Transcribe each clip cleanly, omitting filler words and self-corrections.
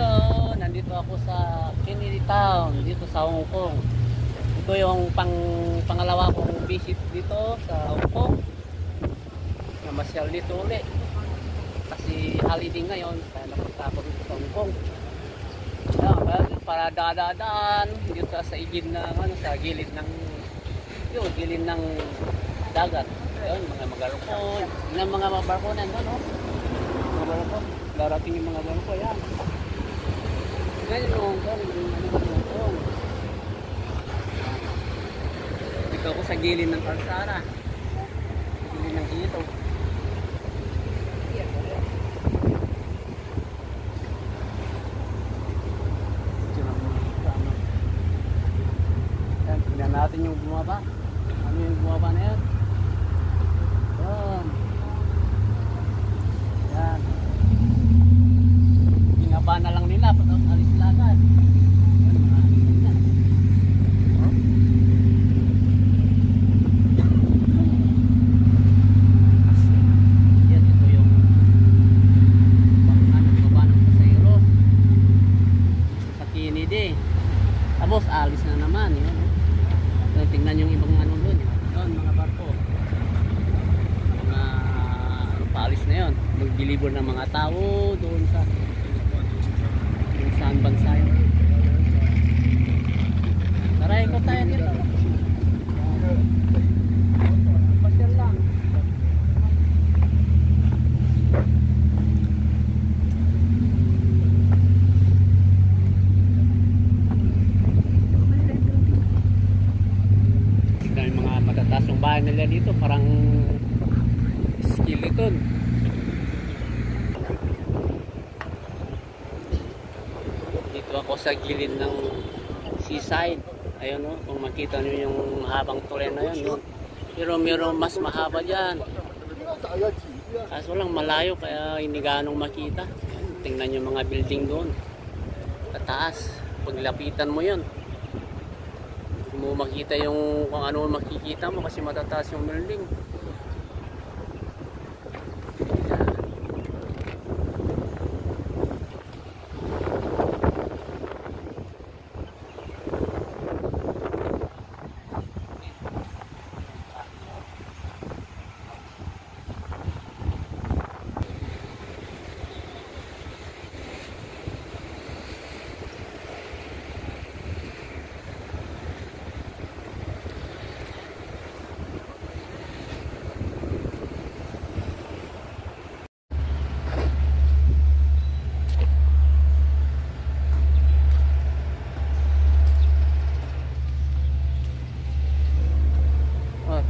Hello, nandito ako sa Kennedy Town, dito sa Hong Kong. Ito yung pangalawa kong visit dito sa Hong Kong. Namasyal dito ulit. Kasi holiday ngayon, kaya napunta ako dito sa Hong Kong. Para dadaan dito sa igid na sa gilid ng gilid ng dagat. Ayun, mga magarukon, mga barkonan no? Mga barkon, darating yung mga barko yan. Ngayon yung Hong Kong. Dito ako sa gilid ng kalsada. Gilid ng ito. Tingnan natin yung bumaba. Ano yung bumaba na yan? Yan. Ingaba na lang nila pagkatapos alis sila agad. Yan, ito yung baba ng pasayro sa Kennedy. Tapos alis na naman yun. Tingnan yung ibang ano doon. Yun, mga barko. Mga paalis na yun. Mag-deliver ng mga tao doon sa kung saan bansa yun. Tara, ikot tayo dito. Pasyal lang. Matataas yung bahay nila dito, parang skeleton. Dito ako sa gilid ng seaside. Ayun o, kung makita nyo yung mahabang tulay na yun. No? Pero meron mas mahaba dyan. Kaso lang malayo kaya hindi ganong makita. Tingnan yung mga building doon. Tataas. Paglapitan mo yun, mo makita yung kung ano makikita mo kasi matataas yung building.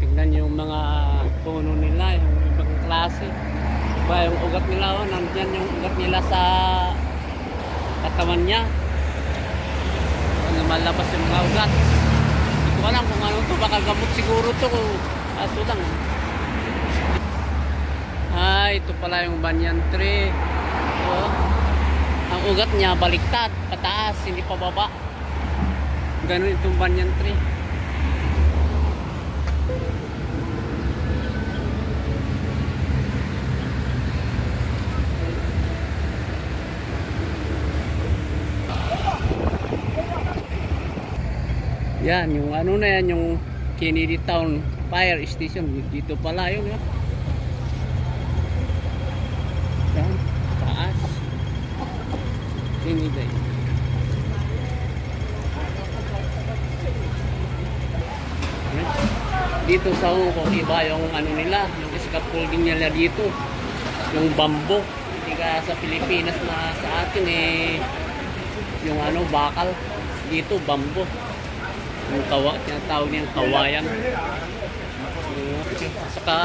Tignan yung mga puno nila, yung ibang klase. Diba, yung ugat nila, nandyan yung ugat nila sa katawan niya. Malabas yung mga ugat. Hindi ko alam kung ano to, baka gamot siguro to. Kaso lang. Ito pala yung banyan tree. Ang ugat niya baliktad, pataas, hindi pa baba. Ganun itong banyan tree. Yan, yung ano na yan, yung Kennedy Town Fire Station. Dito pala yun. Yan, taas. Kennedy. Dito sa Hong Kong, iba yung ano nila, yung scaffolding nila dito. Yung bamboo. Hindi ka sa Pilipinas na sa atin yung ano, bakal. Dito, bamboo. Yung tinatawag niyang kawayan. Saka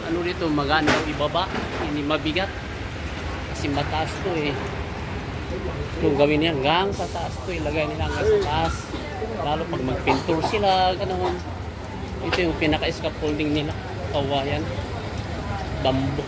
ano dito, magana ibaba, hindi mabigat kasi mataas to kung gawin niya hanggang sa taas to, ilagay nila hanggang sa taas, lalo pag magpintur sila ganoon. Ito yung pinaka scaffolding nila, kawayan, bamboo.